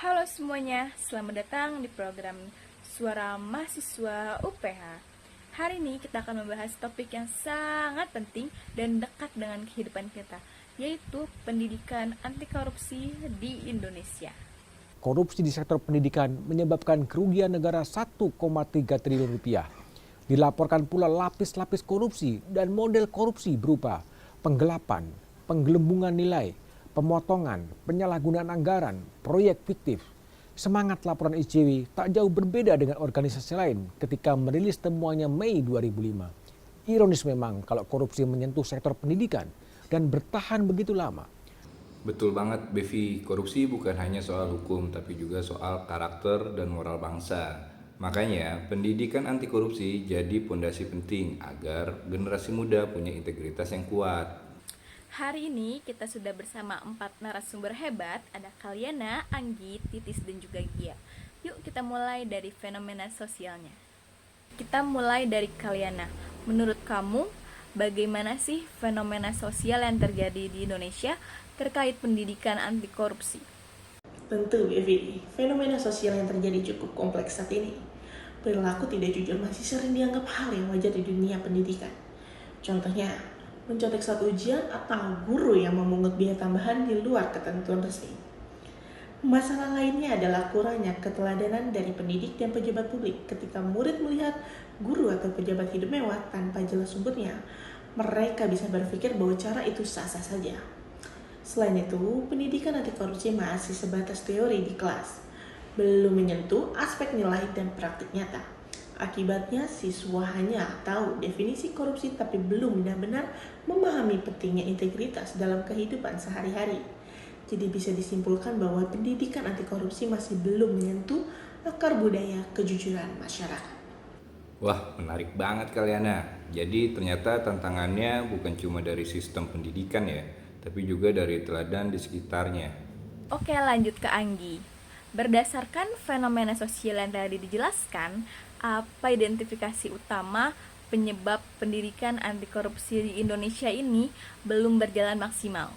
Halo semuanya, selamat datang di program Suara Mahasiswa UPH. Hari ini kita akan membahas topik yang sangat penting dan dekat dengan kehidupan kita, yaitu pendidikan anti korupsi di Indonesia. Korupsi di sektor pendidikan menyebabkan kerugian negara 1,3 triliun rupiah. Dilaporkan pula lapis-lapis korupsi dan model korupsi berupa penggelapan, penggelembungan nilai, pemotongan, penyalahgunaan anggaran, proyek fiktif. Semangat laporan ICW tak jauh berbeda dengan organisasi lain ketika merilis temuannya Mei 2005. Ironis memang kalau korupsi menyentuh sektor pendidikan dan bertahan begitu lama. Betul banget, Bevi. Korupsi bukan hanya soal hukum, tapi juga soal karakter dan moral bangsa. Makanya, pendidikan anti korupsi jadi pondasi penting agar generasi muda punya integritas yang kuat. Hari ini kita sudah bersama 4 narasumber hebat, ada Kalyana, Anggi, Titis, dan juga Gia. Yuk kita mulai dari fenomena sosialnya. Kita mulai dari Kalyana. Menurut kamu, bagaimana sih fenomena sosial yang terjadi di Indonesia terkait pendidikan anti korupsi? Tentu, Bevi, fenomena sosial yang terjadi cukup kompleks saat ini. Perilaku tidak jujur masih sering dianggap hal yang wajar di dunia pendidikan. Contohnya, mencontek saat ujian atau guru yang memungut biaya tambahan di luar ketentuan resmi. Masalah lainnya adalah kurangnya keteladanan dari pendidik dan pejabat publik ketika murid melihat guru atau pejabat hidup mewah tanpa jelas sumbernya. Mereka bisa berpikir bahwa cara itu sah-sah saja. Selain itu, pendidikan anti korupsi masih sebatas teori di kelas, belum menyentuh aspek nilai dan praktik nyata. Akibatnya, siswa hanya tahu definisi korupsi tapi belum benar-benar memahami pentingnya integritas dalam kehidupan sehari-hari. Jadi bisa disimpulkan bahwa pendidikan anti korupsi masih belum menyentuh akar budaya kejujuran masyarakat. Wah, menarik banget Kalyana. Jadi ternyata tantangannya bukan cuma dari sistem pendidikan ya, tapi juga dari teladan di sekitarnya. Oke, lanjut ke Anggi. Berdasarkan fenomena sosial yang tadi dijelaskan, apa identifikasi utama penyebab pendidikan anti korupsi di Indonesia ini belum berjalan maksimal?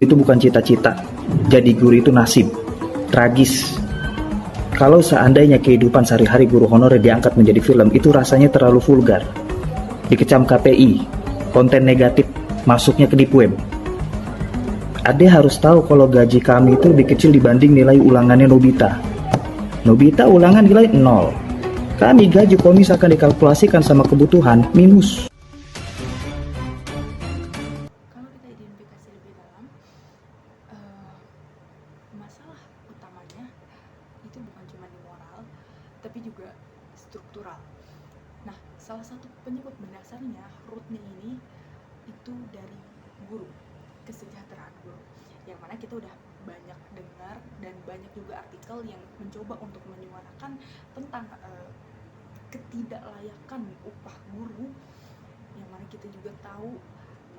Itu bukan cita-cita. Jadi guru itu nasib. Tragis. Kalau seandainya kehidupan sehari-hari guru honorer diangkat menjadi film, itu rasanya terlalu vulgar. Dikecam KPI, konten negatif, masuknya ke deep web. Ade harus tahu kalau gaji kami itu lebih kecil dibanding nilai ulangannya Nobita. Nobita ulangan nilai 0. Kami gaji kalau misalkan dikalkulasikan sama kebutuhan, minus. Kalau kita identifikasi lebih dalam, masalah utamanya itu bukan cuma di moral, tapi juga struktural. Nah, salah satu penyebab mendasarnya, rootnya ini, itu dari guru, kesejahteraan guru. Yang mana kita udah banyak dengar dan banyak juga artikel yang mencoba untuk menyuarakan tentang ketidaklayakan upah guru, yang mana kita juga tahu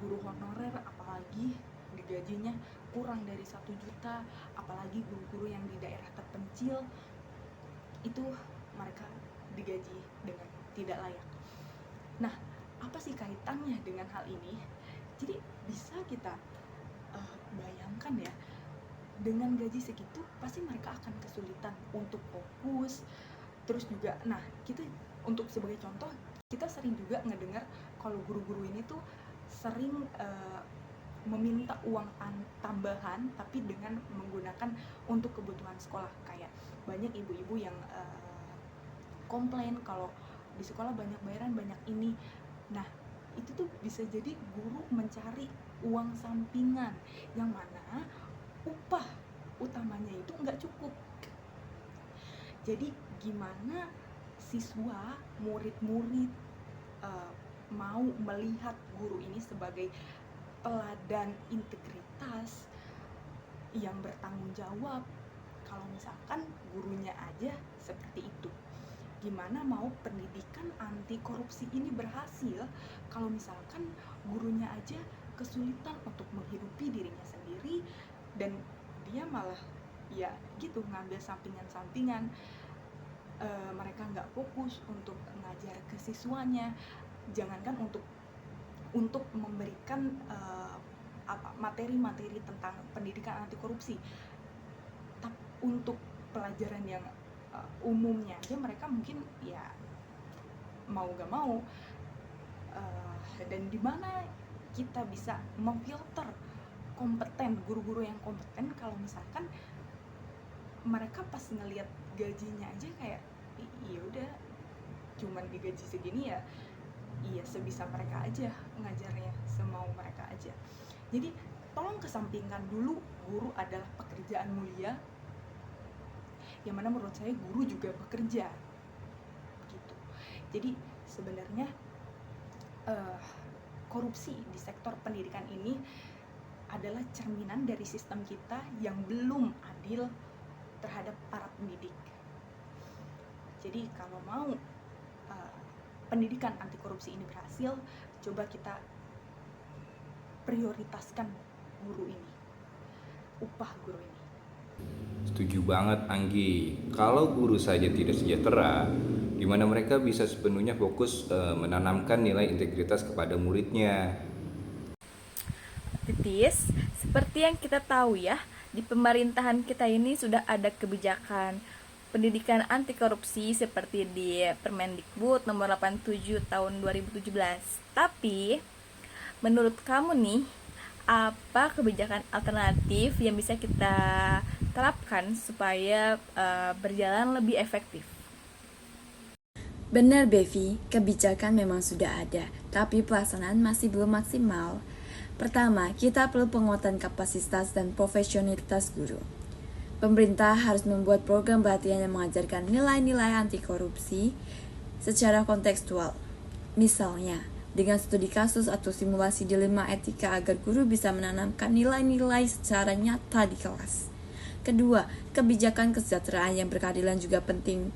guru honorer apalagi digajinya kurang dari 1 juta, apalagi guru-guru yang di daerah terpencil itu mereka digaji dengan tidak layak. Nah, apa sih kaitannya dengan hal ini? Jadi bisa kita bayangkan ya, dengan gaji segitu pasti mereka akan kesulitan untuk fokus. Terus juga, nah kita untuk sebagai contoh, kita sering juga ngedengar kalau guru-guru ini tuh sering meminta uang tambahan tapi dengan menggunakan untuk kebutuhan sekolah. Kayak banyak ibu-ibu yang komplain kalau di sekolah banyak bayaran, banyak ini. Nah, itu tuh bisa jadi guru mencari uang sampingan yang mana upah utamanya itu nggak cukup. Jadi gimana siswa, murid-murid mau melihat guru ini sebagai teladan integritas yang bertanggung jawab kalau misalkan gurunya aja seperti itu? Gimana mau pendidikan anti korupsi ini berhasil kalau misalkan gurunya aja kesulitan untuk menghidupi dirinya sendiri dan dia malah ya gitu ngambil sampingan-sampingan. Mereka nggak fokus untuk ngajar ke siswanya, jangankan untuk memberikan materi-materi tentang pendidikan anti korupsi. Untuk pelajaran yang umumnya aja mereka mungkin ya mau gak mau, dan di mana kita bisa memfilter guru-guru yang kompeten kalau misalkan mereka pas ngelihat gajinya aja kayak iya udah cuman digaji segini ya, iya sebisa mereka aja ngajarnya, semau mereka aja. Jadi tolong kesampingkan dulu guru adalah pekerjaan mulia, yang mana menurut saya guru juga bekerja gitu. Jadi sebenarnya korupsi di sektor pendidikan ini adalah cerminan dari sistem kita yang belum adil terhadap para pendidik. Jadi kalau mau pendidikan anti korupsi ini berhasil, coba kita prioritaskan guru ini, upah guru ini. Setuju banget Anggi. Kalau guru saja tidak sejahtera, gimana mereka bisa sepenuhnya fokus menanamkan nilai integritas kepada muridnya? Titis, seperti yang kita tahu ya, di pemerintahan kita ini sudah ada kebijakan pendidikan anti korupsi seperti di Permendikbud nomor 87 tahun 2017. Tapi menurut kamu nih, apa kebijakan alternatif yang bisa kita terapkan supaya berjalan lebih efektif? Benar Bevi, kebijakan memang sudah ada, tapi pelaksanaan masih belum maksimal. Pertama, kita perlu penguatan kapasitas dan profesionalitas guru. Pemerintah harus membuat program pelatihan yang mengajarkan nilai-nilai anti korupsi secara kontekstual. Misalnya, dengan studi kasus atau simulasi dilema etika agar guru bisa menanamkan nilai-nilai secara nyata di kelas. Kedua, kebijakan kesejahteraan yang berkeadilan juga penting.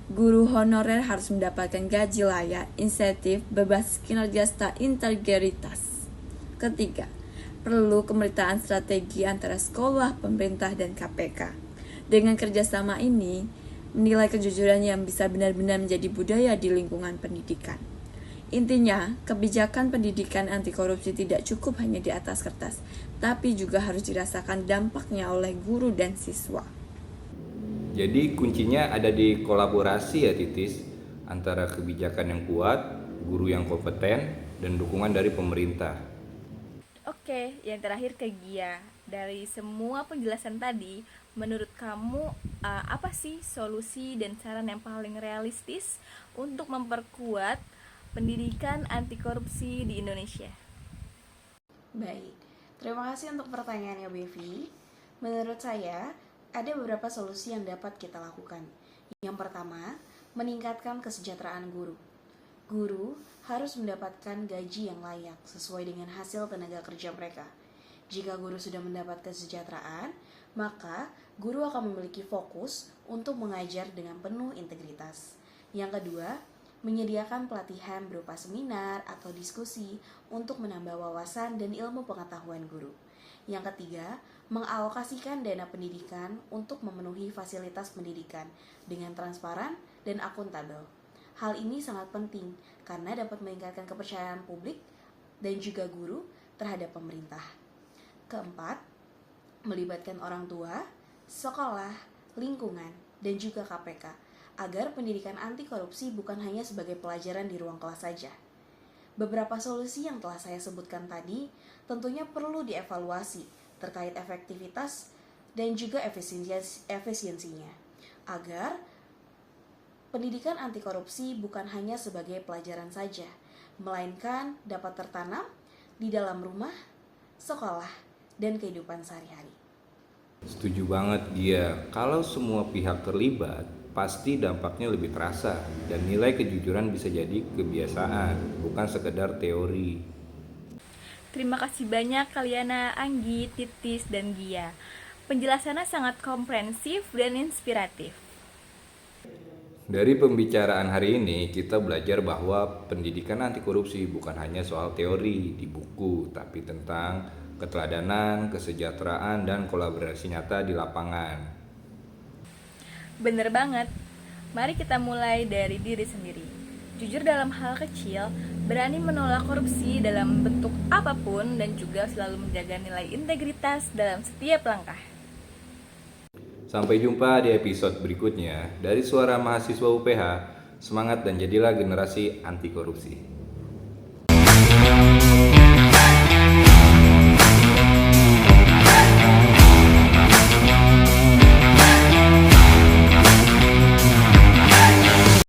Guru honorer harus mendapatkan gaji layak, insentif, berbasis kinerja serta integritas. Ketiga, perlu kemiritaan strategi antara sekolah, pemerintah, dan KPK. Dengan kerjasama ini, menilai kejujuran yang bisa benar-benar menjadi budaya di lingkungan pendidikan. Intinya, kebijakan pendidikan anti korupsi tidak cukup hanya di atas kertas, tapi juga harus dirasakan dampaknya oleh guru dan siswa. Jadi kuncinya ada di kolaborasi ya Titis, antara kebijakan yang kuat, guru yang kompeten, dan dukungan dari pemerintah. Oke, yang terakhir ke Gia. Dari semua penjelasan tadi, menurut kamu apa sih solusi dan saran yang paling realistis untuk memperkuat pendidikan anti korupsi di Indonesia? Baik, terima kasih untuk pertanyaannya Bevi. Menurut saya, ada beberapa solusi yang dapat kita lakukan. Yang pertama, meningkatkan kesejahteraan guru. Guru harus mendapatkan gaji yang layak sesuai dengan hasil tenaga kerja mereka. Jika guru sudah mendapat kesejahteraan, maka guru akan memiliki fokus untuk mengajar dengan penuh integritas. Yang kedua, menyediakan pelatihan berupa seminar atau diskusi untuk menambah wawasan dan ilmu pengetahuan guru. Yang ketiga, mengalokasikan dana pendidikan untuk memenuhi fasilitas pendidikan dengan transparan dan akuntabel. Hal ini sangat penting karena dapat meningkatkan kepercayaan publik dan juga guru terhadap pemerintah. Keempat, melibatkan orang tua, sekolah, lingkungan, dan juga KPK agar pendidikan anti korupsi bukan hanya sebagai pelajaran di ruang kelas saja. Beberapa solusi yang telah saya sebutkan tadi tentunya perlu dievaluasi terkait efektivitas dan juga efisiensinya agar pendidikan anti korupsi bukan hanya sebagai pelajaran saja, melainkan dapat tertanam di dalam rumah, sekolah, dan kehidupan sehari-hari. Setuju banget Gia. Kalau semua pihak terlibat, pasti dampaknya lebih terasa dan nilai kejujuran bisa jadi kebiasaan, bukan sekedar teori. Terima kasih banyak Kaliana, Anggi, Titis, dan Gia. Penjelasannya sangat komprehensif dan inspiratif. Dari pembicaraan hari ini, kita belajar bahwa pendidikan anti korupsi bukan hanya soal teori di buku, tapi tentang keteladanan, kesejahteraan, dan kolaborasi nyata di lapangan. Bener banget. Mari kita mulai dari diri sendiri. jujur dalam hal kecil, berani menolak korupsi dalam bentuk apapun, dan juga selalu menjaga nilai integritas dalam setiap langkah. Sampai jumpa di episode berikutnya dari Suara Mahasiswa UPH. Semangat dan jadilah generasi anti korupsi.